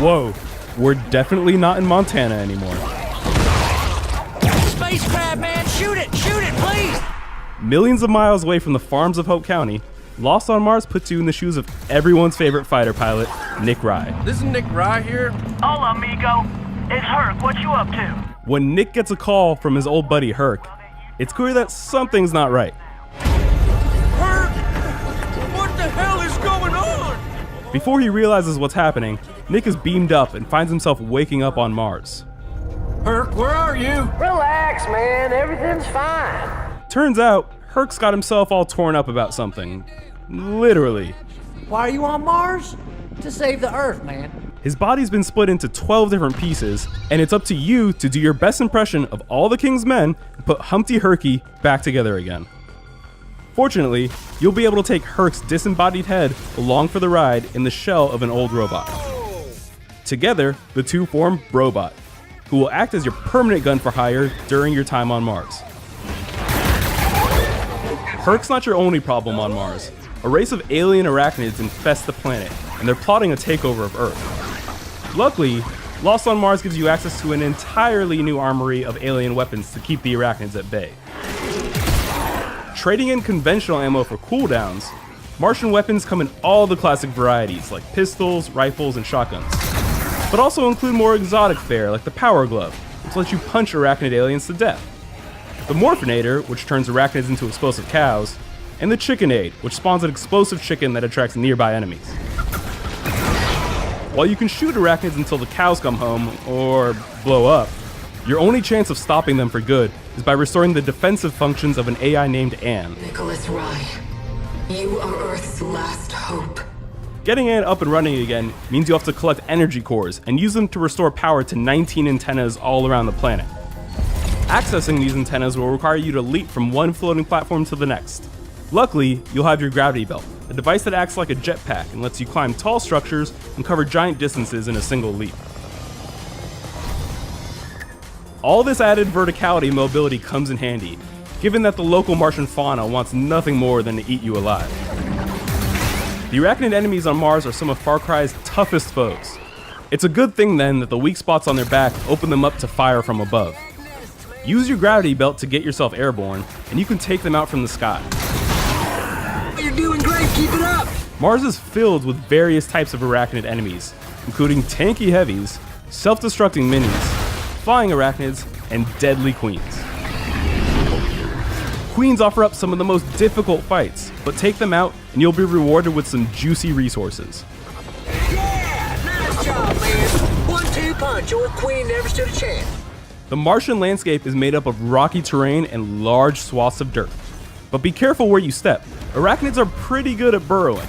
Whoa, we're definitely not in Montana anymore. Space crab, man, shoot it, please! Millions of miles away from the farms of Hope County, Lost on Mars puts you in the shoes of everyone's favorite fighter pilot, Nick Rye. This is Nick Rye here. Hola, amigo. It's Herc. What you up to? When Nick gets a call from his old buddy Herc, it's clear that something's not right. Herc! What the hell is going on? Before he realizes what's happening, Nick is beamed up and finds himself waking up on Mars. Herc, where are you? Relax, man. Everything's fine. Turns out, Herc's got himself all torn up about something. Literally. Why are you on Mars? To save the Earth, man. His body's been split into 12 different pieces, and it's up to you to do your best impression of all the King's men and put Humpty Herky back together again. Fortunately, you'll be able to take Herc's disembodied head along for the ride in the shell of an old robot. Together, the two form Brobot, who will act as your permanent gun for hire during your time on Mars. Herc's not your only problem on Mars. A race of alien arachnids infest the planet, and they're plotting a takeover of Earth. Luckily, Lost on Mars gives you access to an entirely new armory of alien weapons to keep the arachnids at bay. Trading in conventional ammo for cooldowns, Martian weapons come in all the classic varieties like pistols, rifles, and shotguns, but also include more exotic fare like the Power Glove, which lets you punch arachnid aliens to death, the Morphinator, which turns arachnids into explosive cows, and the Chickenade, which spawns an explosive chicken that attracts nearby enemies. While you can shoot arachnids until the cows come home, or blow up, your only chance of stopping them for good is by restoring the defensive functions of an AI named Anne. Nicholas Rye, you are Earth's last hope. Getting Anne up and running again means you have to collect energy cores and use them to restore power to 19 antennas all around the planet. Accessing these antennas will require you to leap from one floating platform to the next. Luckily, you'll have your gravity belt, a device that acts like a jetpack and lets you climb tall structures and cover giant distances in a single leap. All this added verticality and mobility comes in handy, given that the local Martian fauna wants nothing more than to eat you alive. The arachnid enemies on Mars are some of Far Cry's toughest foes. It's a good thing then that the weak spots on their back open them up to fire from above. Use your gravity belt to get yourself airborne, and you can take them out from the sky. You're doing great. Keep it up. Mars is filled with various types of arachnid enemies, including tanky heavies, self-destructing minis, flying arachnids, and deadly queens. Queens offer up some of the most difficult fights, but take them out and you'll be rewarded with some juicy resources. Yeah, nice job, man. 1-2 punch. Old Queen never stood a chance. The Martian landscape is made up of rocky terrain and large swaths of dirt. But be careful where you step. Arachnids are pretty good at burrowing,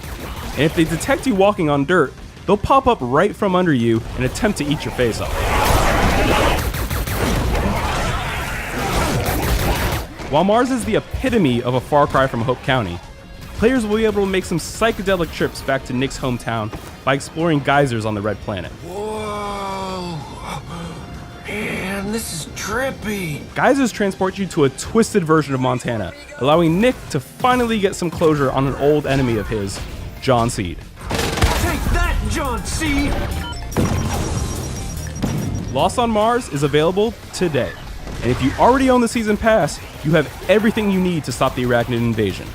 and if they detect you walking on dirt, they'll pop up right from under you and attempt to eat your face off. While Mars is the epitome of a far cry from Hope County, players will be able to make some psychedelic trips back to Nick's hometown by exploring geysers on the Red Planet. Whoa! Man, this is trippy. Geysers transport you to a twisted version of Montana, allowing Nick to finally get some closure on an old enemy of his, John Seed. Take that, John C. Lost on Mars is available today, and if you already own the Season Pass, you have everything you need to stop the arachnid invasion.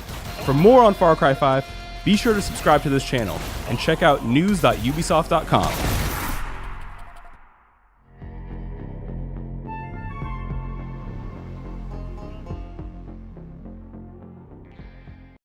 For more on Far Cry 5, be sure to subscribe to this channel and check out news.ubisoft.com.